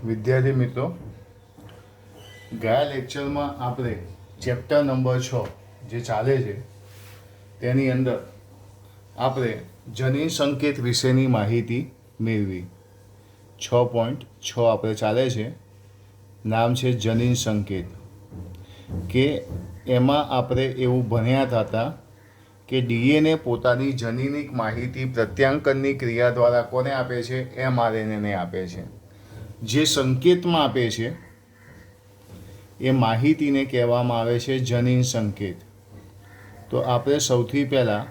વિદ્યાર્થી મિત્રો, ગયા લેક્ચરમાં આપણે ચેપ્ટર નંબર 6 જે ચાલે છે તેની અંદર આપણે જનીન સંકેત વિશેની માહિતી મેળવી. 6.6 આપણે ચાલે છે, નામ છે જનીન સંકેત. કે એમાં આપણે એવું ભણ્યા હતા કે ડીએનએ પોતાની જનીનિક માહિતી પ્રત્યાંકનની ક્રિયા દ્વારા કોને આપે છે? mRNAને આપે છે. જે સંકેતમાં આપે છે એ માહિતીને કહેવામાં આવે છે જનીન સંકેત. તો આપણે સૌથી પહેલાં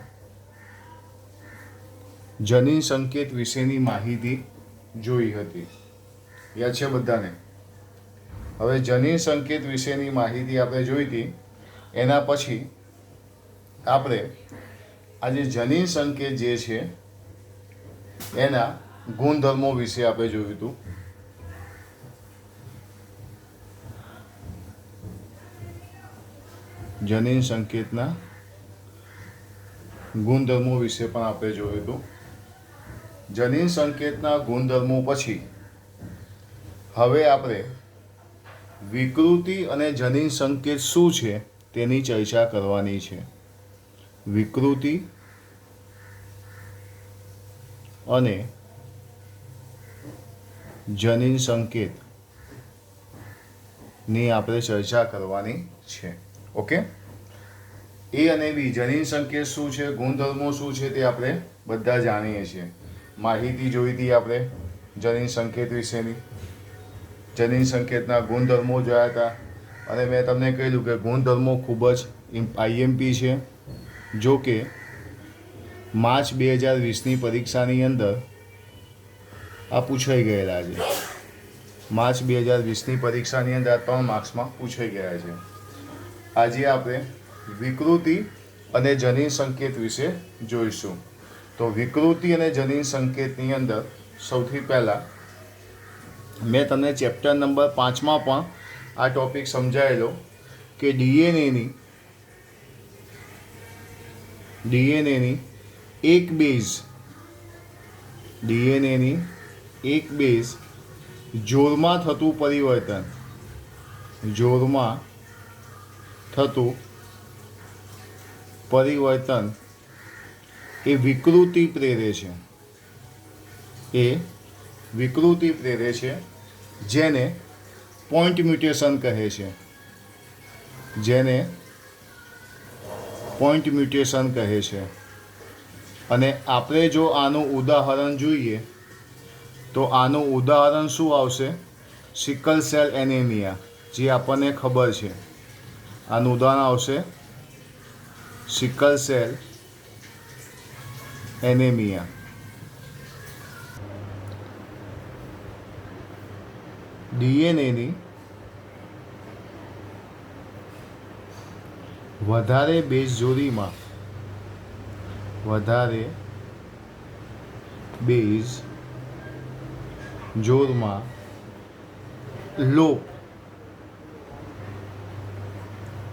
જનીન સંકેત વિશેની માહિતી જોઈ હતી. યાદ છે બધાને? હવે જનીન સંકેત વિશેની માહિતી આપણે જોઈ હતી. એના પછી આપણે આજે જનીન સંકેત જે છે એના ગુણધર્મો વિશે આપણે જોયું હતું. જનીન સંકેતના ગુણધર્મો વિશે પણ આપણે જોયું હતું. જનીન સંકેતના ગુણધર્મો પછી હવે આપણે વિકૃતિ અને જનીન સંકેત શું છે તેની ચર્ચા કરવાની છે. વિકૃતિ અને જનીન સંકેતની આપણે ચર્ચા કરવાની છે. ઓકે, એ અને બી જનીન સંકેત શું છે, ગુણધર્મો શું છે તે આપણે બધા જાણીએ છીએ. માહિતી જોઈ હતી આપણે જનીન સંકેત વિશેની, જનીન સંકેતના ગુણધર્મો જોયા હતા. અને મેં તમને કહ્યું કે ગુણધર્મો ખૂબ જ આઈએમપી છે. જો કે માર્ચ 2020ની પરીક્ષાની અંદર આ પૂછાઈ ગયેલા છે. માર્ચ 2020ની પરીક્ષાની અંદર 3 માર્ક્સમાં પૂછાઈ ગયા છે. આજે આપણે વિકૃતિ અને જનીન સંકેત વિશે જોઈશું. તો વિકૃતિ અને જનીન સંકેતની અંદર સૌથી પહેલાં મેં તમને ચેપ્ટર નંબર 5માં પણ આ ટૉપિક સમજાયેલો કે ડીએનએની એક બેઝ જોડમાં થતું પરિવર્તન એ વિકૃતિ પ્રેરે છે. જેને પોઈન્ટ મ્યુટેશન કહે છે. અને આપણે જો આનું ઉદાહરણ જોઈએ તો આનું ઉદાહરણ શું આવશે? સિકલ સેલ એનેમિયા, જે આપણને ખબર છે. આનું ઉદાહરણ આવશે સિકલ સેલ એનેમિયા. ડીએનએની વધારે બેઝ જોડમાં લોપ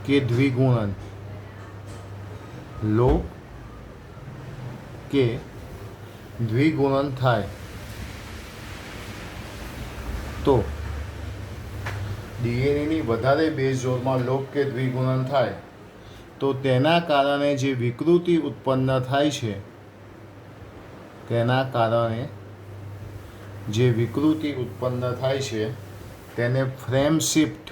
કે દ્વિગુણન થાય તો ડીએનએની વધારે બેઝ જોડમાં લોપ કે દ્વિગુણન થાય તો તેના કારણે જે વિકૃતિ ઉત્પન્ન થાય છે તેને ફ્રેમ શિફ્ટ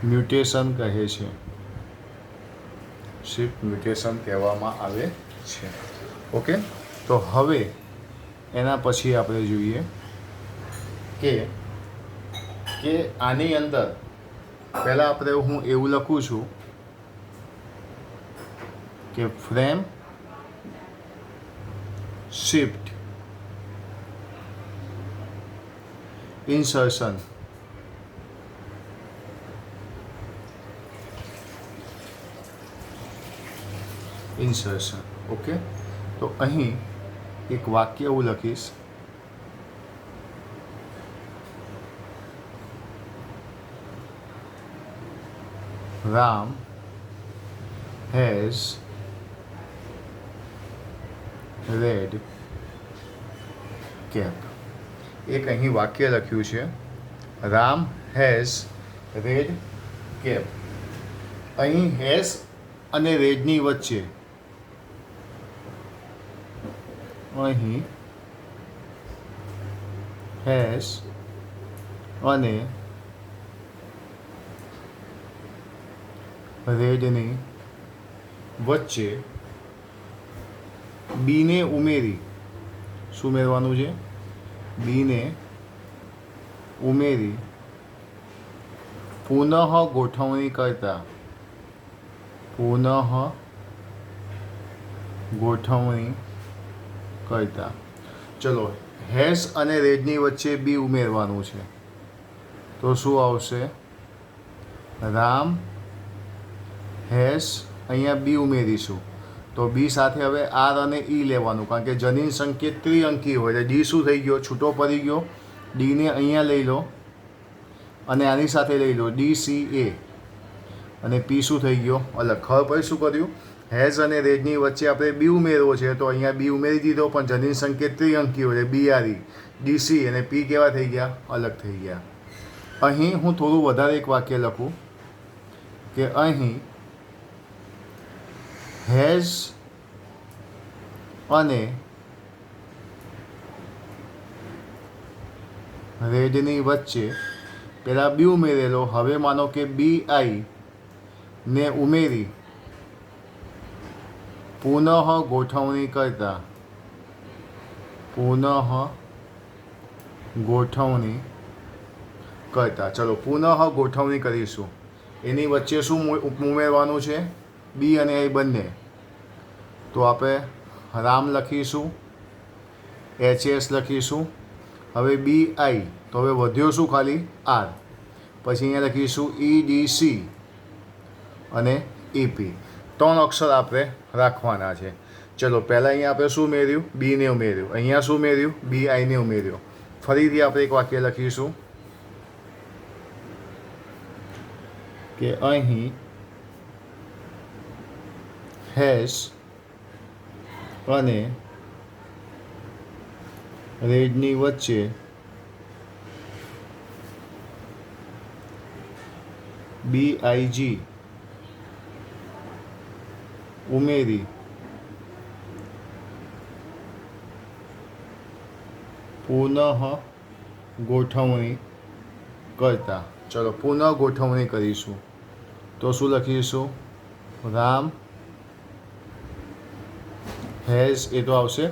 મ્યુટેશન કહે છે. શિફ્ટ મ્યુટેશન કહેવામાં આવે છે. ઓકે, તો હવે એના પછી આપણે જોઈએ કે આની અંદર પહેલાં હું એવું લખું છું કે ફ્રેમ શિફ્ટ ઇન્સર્શન. ઓકે, તો અહીં એક વાક્ય એવું લખીશ Ram has રેડ કેપ. એક અહીં વાક્ય લખ્યું છે, રામ હેઝ રેડ કેપ. અહીં હેઝ અને રેડની વચ્ચે અહીં હેઝ અને રેડની વચ્ચે બીને ઉમેરી, શું ઉમેરવાનું છે? બીને ઉમેરી પુનઃ ગોઠવણી કરતા, પુનઃ ગોઠવણી કરતા. ચલો, હેઝ અને રેડની વચ્ચે બી ઉમેરવાનું છે, તો શું આવશે? રામ હેઝ, અહીંયા બી ઉમેરીશું તો બી સાથે હવે આર અને ઈ લેવાનું, કારણ કે જનીન સંકેત ત્રિઅંકી હોય એટલે ડી શું થઈ ગયો? છૂટો પડી ગયો. ડીને અહીંયા લઈ લો અને આની સાથે લઈ લો, DCA, અને પી શું થઈ ગયો? અલગ. ખબર પડી શું કર્યું? હેઝ અને રેડની વચ્ચે આપણે બી ઉમેરવો છે તો અહીંયા બી ઉમેરી દીધો, પણ જનીન સંકેત ત્રિઅંકી હોય એટલે BRE, DC અને પી કેવા થઈ ગયા? અલગ થઈ ગયા. અહીં હું થોડું વધારે એક વાક્ય લખું કે અહીં હેઝ અને રેડની વચ્ચે પહેલાં બી ઉમેરેલો, હવે માનો કે BI ને ઉમેરી પુનઃ ગોઠવણી કરતા, પુનઃ ગોઠવણી કરતા. ચલો, પુનઃ ગોઠવણી કરીશું. એની વચ્ચે શું ઉમેરવાનું છે? બી અને એ બંને. તો આપણે રામ લખીશું, HS લખીશું. હવે BI, તો હવે વધ્યો શું? ખાલી આર. પછી અહીંયા લખીશું EDC અને EP. 3 અક્ષર આપણે રાખવાના છે. ચલો, પહેલાં અહીંયા આપણે શું ઉમેર્યું? બીને ઉમેર્યું. અહીંયા શું ઉમેર્યું? BIને ઉમેર્યું. ફરીથી આપણે એક વાક્ય લખીશું કે અહીં હેઝ અને રેડની વચ્ચે BIG ઉમેરી પુનઃ ગોઠવણી કરતા. ચલો, પુનઃ ગોઠવણી કરીશું તો શું લખીશું? રામ હેઝ, એ તો આવશે.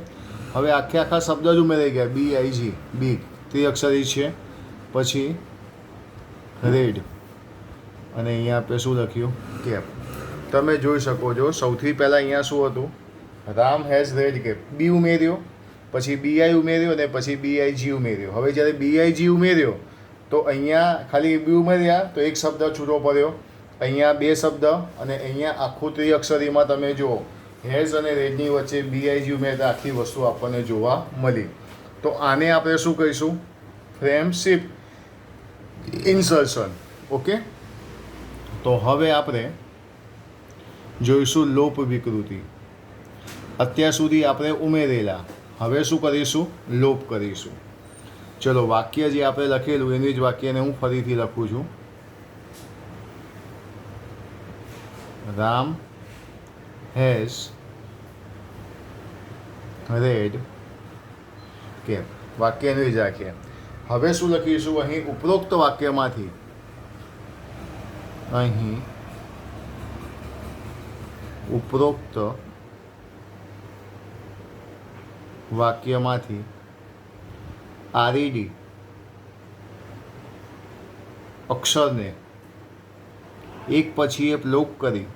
હવે આખા શબ્દ જ ઉમેરાઈ ગયા. BIG, બી ત્રિઅક્ષરી છે. પછી રેડ અને અહીંયા આપણે શું લખ્યું? કેપ. તમે જોઈ શકો છો, સૌથી પહેલાં અહીંયા શું હતું? Ram has red cap. B ઉમેર્યો, પછી BI ઉમેર્યો અને પછી BIG ઉમેર્યો. હવે જ્યારે BIG ઉમેર્યો તો અહીંયા ખાલી બી ઉમેર્યા તો એક શબ્દ છૂટો પડ્યો. અહીંયા 2 શબ્દ અને અહીંયા આખું ત્રિઅક્ષરીમાં તમે જુઓ હેઝ અને રેડની વચ્ચે BIG ઉમેરતા આખી વસ્તુ આપણને જોવા મળી. તો આને આપણે શું કહીશું? Frame shift insertion. ઓકે, તો હવે આપણે જોઈશું લોપ વિકૃતિ. અત્યાર સુધી આપણે ઉમેરેલા, હવે શું કરીશું? લોપ કરીશું. ચલો, વાક્ય જે આપણે લખેલું એની જ વાક્યને હું ફરીથી લખું છું. Ram has red cap. વાક્યનું જ રાખીએ. હવે શું લખીશું? અહીં ઉપરોક્ત વાક્યમાંથી, અહીં ઉપરોક્ત વાક્યમાંથી RED અક્ષરને એક પછી એક લોપ કરી,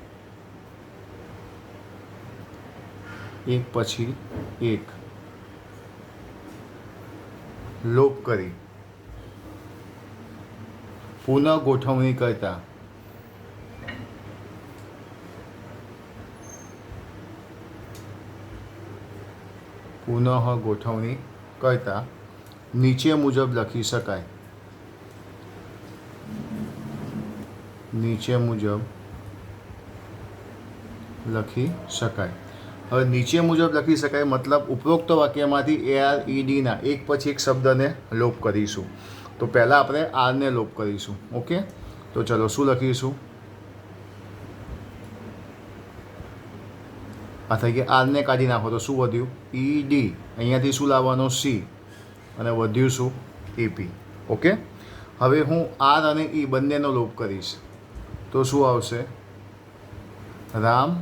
એક પછી એક લોપ કરી પુનઃ ગોઠવણી કરતા, પુનઃ ગોઠવણી કરતા નીચે મુજબ લખી શકાય. નીચે મુજબ લખી શકાય. હવે નીચે મુજબ લખી શકાય, મતલબ ઉપરોક્ત વાક્યમાંથી AREDના એક પછી એક શબ્દને લોપ કરીશું. તો પહેલાં આપણે આરને લોપ કરીશું. ઓકે, તો ચલો શું લખીશું? આ થઈ ગયા. આરને કાઢી નાખો તો શું વધ્યું? ED. અહીંયાથી શું લાવવાનું? C. અને વધ્યું શું? AP. ઓકે, હવે હું આર અને E બંનેનો લોપ કરીશ તો શું આવશે? રામ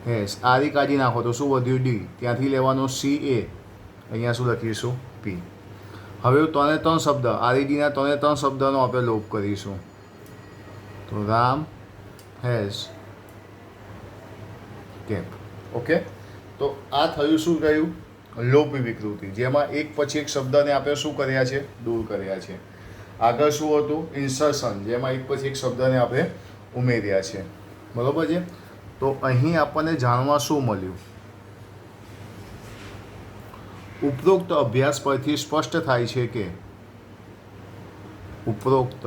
હેસ. આરી કાઢી નાખો તો શું વધ્યું? D. ત્યાંથી લેવાનો CA. અહીંયા શું લખીશું? P. હવે 3 શબ્દ આરઈડીના 3 શબ્દનો આપણે લોપ કરીશું. તો રામ હેઝ કેપ. ઓકે, તો આ થયું શું થયું? લોપ વિકૃતિ, જેમાં એક પછી એક શબ્દને આપણે શું કર્યા છે? દૂર કર્યા છે. આગળ શું હતું? ઇન્સર્શન, જેમાં એક પછી એક શબ્દને આપણે ઉમેર્યા છે. બરાબર છે. તો અહીં આપણને જાણવા શું મળ્યું? ઉપરોક્ત અભ્યાસ પરથી સ્પષ્ટ થાય છે કે ઉપરોક્ત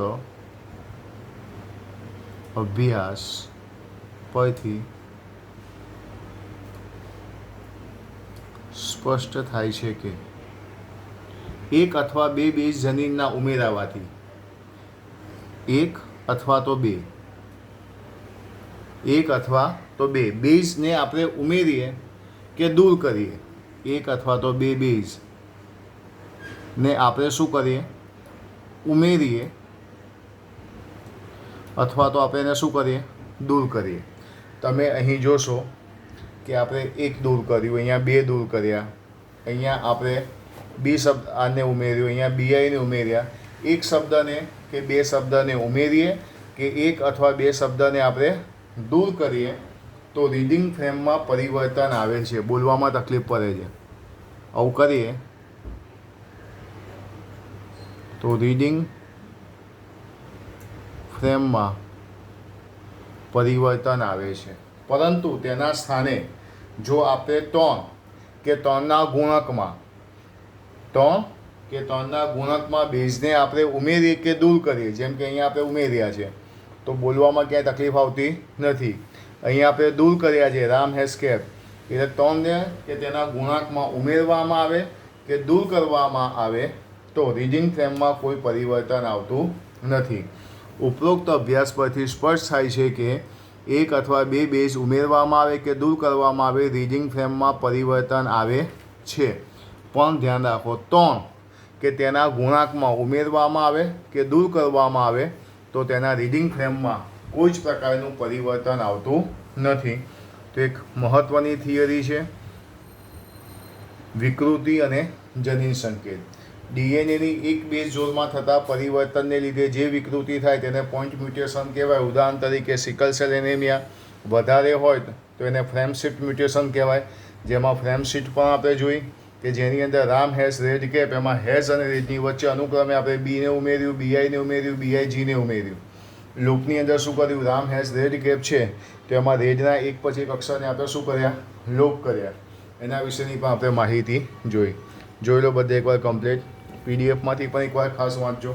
અભ્યાસ પરથી સ્પષ્ટ થાય છે કે એક અથવા બે બેઝ જનીનના ઉમેરાવાથી, એક અથવા તો બે, એક અથવા તો બે બેઝને આપણે ઉમેરીએ કે દૂર કરીએ, એક અથવા તો બે બેઝ ને આપણે શું કરીએ? ઉમેરીએ અથવા તો આપણે એને શું કરીએ? દૂર કરીએ. તમે અહીં જોશો કે આપણે એક દૂર કર્યું, અહીંયા બે દૂર કર્યા, અહીંયા આપણે બી શબ્દ આને ઉમેર્યું, અહીંયા બીઆઈને ઉમેર્યા. એક શબ્દને કે બે શબ્દને ઉમેરીએ કે એક અથવા બે શબ્દને આપણે દૂર કરીએ તો રીડિંગ ફ્રેમમાં પરિવર્તન આવે છે, બોલવામાં તકલીફ પડે છે. આવું કરીએ તો રીડિંગ ફ્રેમમાં પરિવર્તન આવે છે. પરંતુ તેના સ્થાને જો આપણે 3 કે 3ના ગુણકમાં 3 કે 3ના ગુણકમાં બેઝને આપણે ઉમેરીએ કે દૂર કરીએ, જેમ કે અહીંયા આપણે ઉમેર્યા છે તો બોલવામાં ક્યાંય તકલીફ આવતી નથી. અહીંયા આપણે દૂર કર્યા છે, રામ હેઝ કેપ, એટલે 3ને કે તેના ગુણાંકમાં ઉમેરવામાં આવે કે દૂર કરવામાં આવે તો રીડિંગ ફ્રેમમાં કોઈ પરિવર્તન આવતું નથી. ઉપરોક્ત અભ્યાસ પરથી સ્પષ્ટ થાય છે કે એક અથવા બે બેઝ ઉમેરવામાં આવે કે દૂર કરવામાં આવે, રીડિંગ ફ્રેમમાં પરિવર્તન આવે છે. પણ ધ્યાન રાખો, 3 કે તેના ગુણાંકમાં ઉમેરવામાં આવે કે દૂર કરવામાં આવે તો તેના રીડિંગ ફ્રેમમાં કોઈ જ પ્રકારનું પરિવર્તન આવતું નથી. તો એક મહત્ત્વની થિયરી છે વિકૃતિ અને જનીન સંકેત. ડીએનએની એક બેઝ જોડમાં થતા પરિવર્તનને લીધે જે વિકૃતિ થાય તેને પોઈન્ટ મ્યુટેશન કહેવાય. ઉદાહરણ તરીકે સિકલ સેલ એનેમિયા વધારે હોય તો એને ફ્રેમ શિફ્ટ મ્યુટેશન કહેવાય, જેમાં ફ્રેમ શિફ્ટ પણ આપણે જોઈ કે જેની અંદર રામ હેઝ રેડ કેપ, એમાં હેઝ અને રેડની વચ્ચે અનુક્રમે આપણે બીને ઉમેર્યું, બીઆઈને ઉમેર્યું, બીઆઈજીને ઉમેર્યું. લૂપની અંદર શું કર્યું? રામ હેઝ રેડ કેપ છે તો એમાં રેડના એક પછી એક અક્ષરને આપણે શું કર્યા? લોપ કર્યા. એના વિશેની પણ આપણે માહિતી જોઈ લો બધે એકવાર કમ્પ્લીટ. પીડીએફમાંથી પણ એકવાર ખાસ વાંચજો.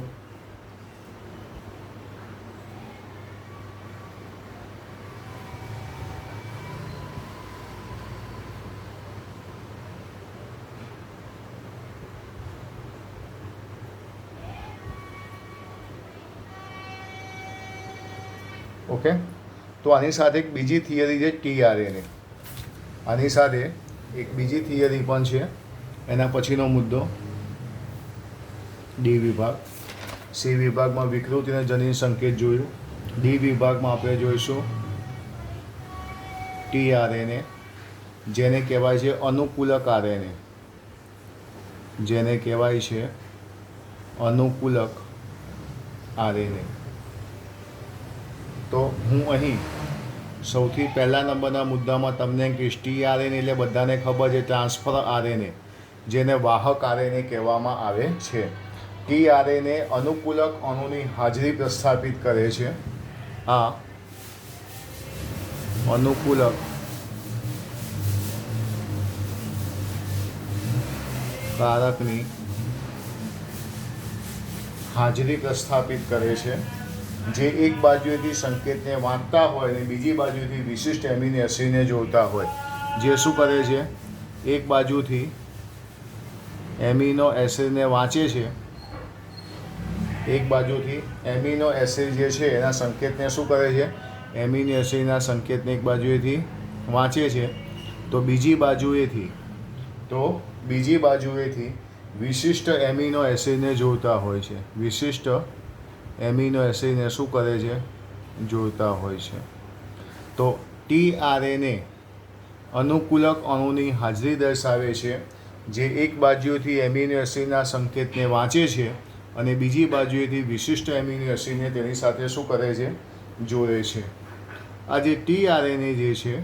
ઓકે, તો આની સાથે એક બીજી થિયરી છે TRNA. આની સાથે એક બીજી થિયરી પણ છે. એના પછીનો મુદ્દો ડી વિભાગ. સી વિભાગમાં વિકૃતિ અને જનીન સંકેત જોયું. ડી વિભાગમાં આપણે જોઈશું TRNA, જેને કહેવાય છે અનુકૂલક RNA, જેને કહેવાય છે અનુકૂલક RNA. તો હું અહીં સૌથી પહેલા નંબરના મુદ્દામાં તમને કહીશ TRNA એટલે બધાને ખબર છે ટ્રાન્સફર RNA, જેને વાહક RNA કહેવામાં આવે છે. TRNA અનુકૂલક અણુની હાજરી પ્રસ્થાપિત કરે છે. આ અનુકૂલક કારકની હાજરી પ્રસ્થાપિત કરે છે જે એક બાજુએથી સંકેતને વાંચતા હોય અને બીજી બાજુથી વિશિષ્ટ એમિનો એસિડને જોડતા હોય, જે શું કરે છે, એક બાજુથી એમિનો એસિડને વાંચે છે, એક બાજુથી એમિનો એસિડ જે છે એના સંકેતને શું કરે છે, એમિનો એસિડના સંકેતને એક બાજુએથી વાંચે છે, તો બીજી બાજુએથી વિશિષ્ટ એમિનો એસિડને જોડતા હોય છે, વિશિષ્ટ એમિનો એસિડને શું કરે છે, જોડતા હોય છે. તો tRNA અનુકૂલક અણુની હાજરી દર્શાવે છે, જે એક બાજુથી એમિનો એસિડના સંકેતને વાંચે છે અને બીજી બાજુએથી વિશિષ્ટ એમિનો એસિડને તેની સાથે શું કરે છે, જોડે છે. આ જે tRNA જે છે,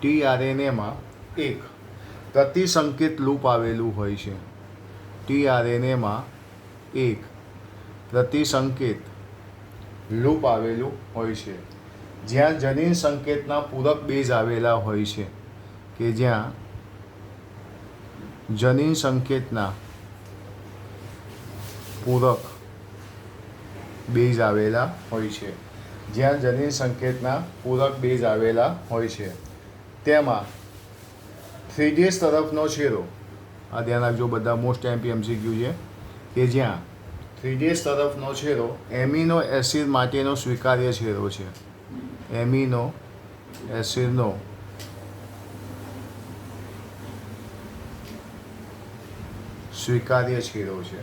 tRNAમાં એક પ્રતિસંકેત લૂપ આવેલું હોય છે. tRNAમાં એક પ્રતિસંકેત લૂપ આવેલું હોય છે, જ્યાં જનીન સંકેતના પૂરક બેઝ આવેલા હોય છે, કે જ્યાં જનીન સંકેતના પૂરક બેઝ આવેલા હોય છે, જ્યાં જનીન સંકેતના પૂરક બેઝ આવેલા હોય છે. તેમાં 3' તરફનો છેડો, આ ધ્યાન રાખજો બધા, મોસ્ટ MCQ છે, કે જ્યાં 3' તરફનો છેડો એમિનો એસિડ માટેનો સ્વીકાર્ય છેડો છે, એમિનો એસિડનો સ્વીકાર્ય છેડો છે,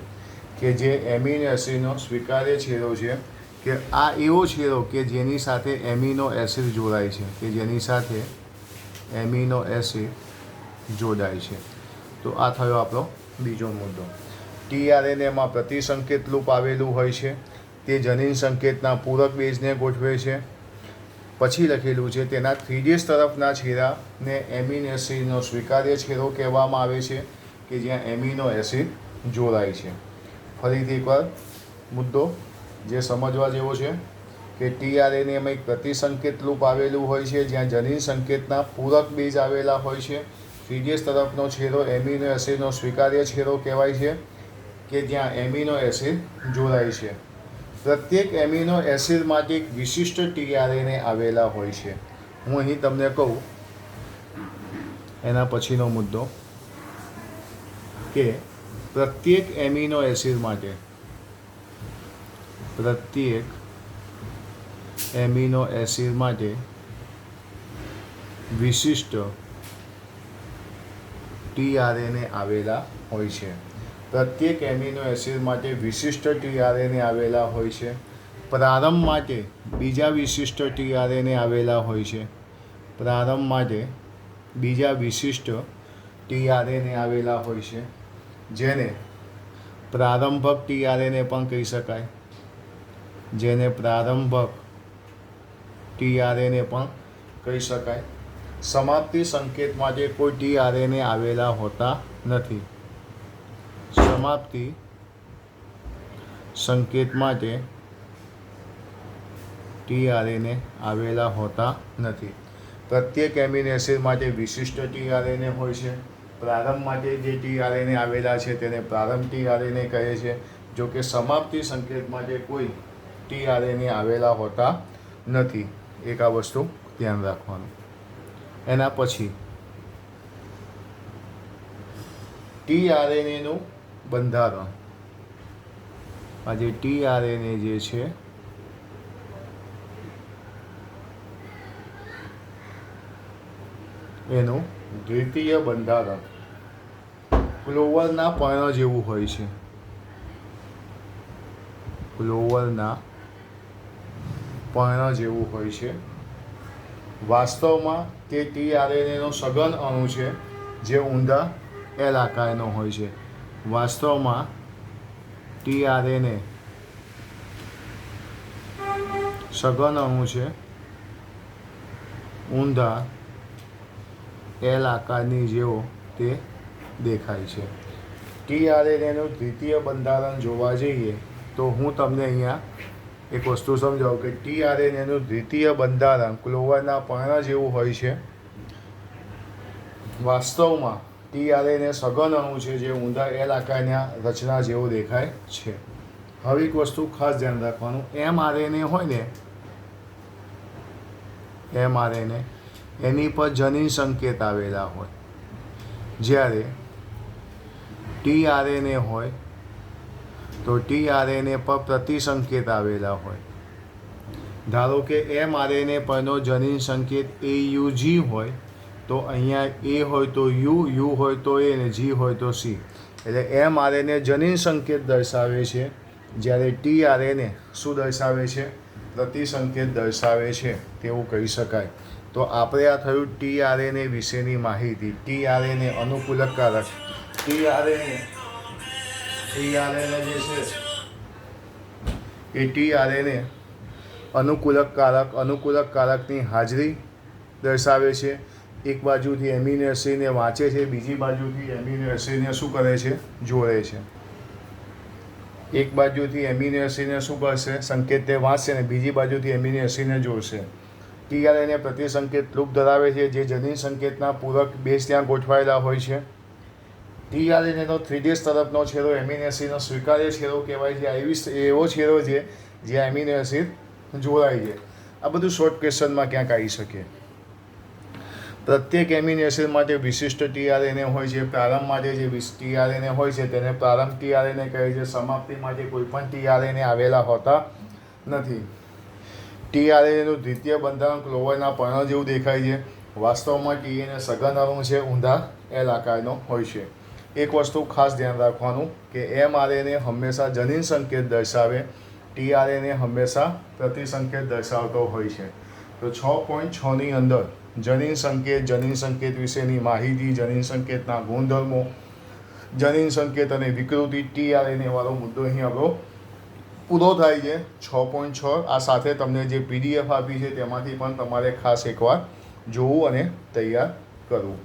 કે જે એમિનો એસિડનો સ્વીકાર્ય છેડો છે, કે આ એવો છેડો કે જેની સાથે એમિનો એસિડ જોડાય છે, કે જેની સાથે એમિનો એસિડ જોડાય છે. તો આ થયો આપણો બીજો મુદ્દો. tRNAમાં પ્રતિસંકેત લૂપ આવેલું હોય છે, તે જનીન સંકેતના પૂરક બેઝને ગોઠવે છે. પછી લખેલું છે, તેના 3' તરફના છેડાને એમિનો એસિડનો સ્વીકાર્ય છેડો કહેવામાં આવે છે, કે જ્યાં એમિનો એસિડ જોડાય છે. ફરીથી એકવાર મુદ્દો જે સમજવા જેવો છે, કે tRNAમાં એક પ્રતિસંકેત લૂપ આવેલું હોય છે, જ્યાં જનીન સંકેતના પૂરક બેઝ આવેલા હોય છે. 3' તરફનો છેડો એમિનો એસિડનો સ્વીકાર્ય છેડો કહેવાય છે, કે જ્યાં એમિનો એસિડ જોડાય છે. પ્રત્યેક એમિનો એસિડ માટે એક વિશિષ્ટ tRNA આવેલા હોય છે. હું અહીં તમને કહું એના પછીનો મુદ્દો, કે પ્રત્યેક એમિનો એસિડ માટે વિશિષ્ટ tRNA આવેલા હોય છે. પ્રત્યેક એમિનો એસિડ માટે વિશિષ્ટ tRNA આવેલા હોય છે. પ્રારંભ માટે બીજા વિશિષ્ટ tRNA આવેલા હોય છે. પ્રારંભ માટે બીજા વિશિષ્ટ tRNA આવેલા હોય છે, જેને પ્રારંભક tRNA પણ કહી શકાય, જેને પ્રારંભક tRNA પણ કહી શકાય. સમાપ્તિ સંકેત માટે કોઈ tRNA આવેલા હોતા નથી. સમાપ્તિ સંકેત માટે tRNA આવેલા હોતા નથી. પ્રત્યેક એમિનો એસિડ માટે વિશિષ્ટ tRNA હોય છે. પ્રારંભ માટે જે tRNA આવેલા છે તેને પ્રારંભ tRNA કહે છે, જો કે સમાપ્તિ સંકેત માટે કોઈ tRNA આવેલા હોતા નથી. એક આ વસ્તુ ધ્યાન રાખવાનું. એના પછી tRNAનું બંધારણ. આ જે tRNA જે છે એનું દ્વિતીય બંધારણ ક્લોવરના પર્ણ જેવું હોય છે. ક્લોવરના પર્ણ જેવું હોય છે. વાસ્તવમાં તે tRNAનો સઘન અણુ છે, જે ઊંડા L આકારનો હોય છે. વાસ્તવમાં tRNA સઘન અણુ છે, ઊંડા L આકારની જેવો તે દેખાય છે. tRNAનું દ્વિતીય બંધારણ જોવા જઈએ તો હું તમને અહીંયા એક વસ્તુ સમજાવું કે tRNAનું દ્વિતીય બંધારણ ક્લોવરના પર્ણ જેવું હોય છે. વાસ્તવમાં tRNA સઘન અણુ છે, જે ઊંડા L આકારના રચના જેવો દેખાય છે. હવે એક વસ્તુ ખાસ ધ્યાન રાખવાનું, mRNA હોય ને, mRNA એની પર જનીન સંકેત આવેલા હોય, જ્યારે tRNA હોય તો tRNA પર પ્રતિસંકેત આવેલા હોય. ધારો કે mRNA પરનો જનીન સંકેત AUG હોય તો અહીંયા A હોય તો U હોય તો A અને G હોય તો C. એટલે mRNA જનીન સંકેત દર્શાવે છે, જ્યારે tRNA શું દર્શાવે છે? પ્રતિસંકેત દર્શાવે છે તેવું કહી શકાય. તો આપણે આ થયું tRNA વિશેની માહિતી. tRNA અનુકૂલકકારક, tRNA જે છે એ tRNA અનુકૂલકકારકની હાજરી દર્શાવે છે. એક બાજુથી એમિનો એસિડને વાંચે છે, બીજી બાજુથી એમિનો એસિડને શું કરે છે? જોડે છે. એક બાજુથી એમિનો એસિડને શું કરશે? સંકેતને વાંચશે અને બીજી બાજુથી એમિનો એસિડને જોડશે. tRNA પ્રતિસંકેત લૂપ ધરાવે છે, જે જનીન સંકેતના પૂરક બેઝ ત્યાં ગોઠવાયેલા હોય છે. tRNAનો 3' તરફનો છેડો એમિનો એસિડનો સ્વીકાર્ય છેડો કહેવાય છે. એવો છેડો છે જ્યાં એમિનો એસિડ જોડાય છે. આ બધું શોર્ટ ક્વેશ્ચનમાં ક્યાંક આવી શકે. પ્રત્યેક એમિનો એસિડ માટે વિશિષ્ટ tRNA હોય છે. પ્રારંભ માટે જે tRNA હોય છે તેને પ્રારંભ tRNA કહે છે. સમાપ્તિ માટે કોઈ પણ tRNA આવેલા હોતા નથી. tRNAનું દ્વિતીય બંધારણ ક્લોવરના પર્ણ જેવું દેખાય છે. વાસ્તવમાં tRNA સઘન અણુ છે, ઊંધા L આકારનો હોય છે. એક વસ્તુ ખાસ ધ્યાન રાખવાનું કે mRNA હંમેશા જનીન સંકેત દર્શાવે, tRNA હંમેશા પ્રતિસંકેત દર્શાવતો હોય છે. તો 6.6ની અંદર જનીન સંકેત વિશેની માહિતી, જનીન સંકેતના ગુણધર્મો, જનીન સંકેત અને વિકૃતિ, tRNA વાળો મુદ્દો અહીં આપણો પૂરો થાય છે. 6.6 આ સાથે તમને જે PDF આપી છે તેમાંથી પણ તમારે ખાસ એકવાર જોવું અને તૈયાર કરવું.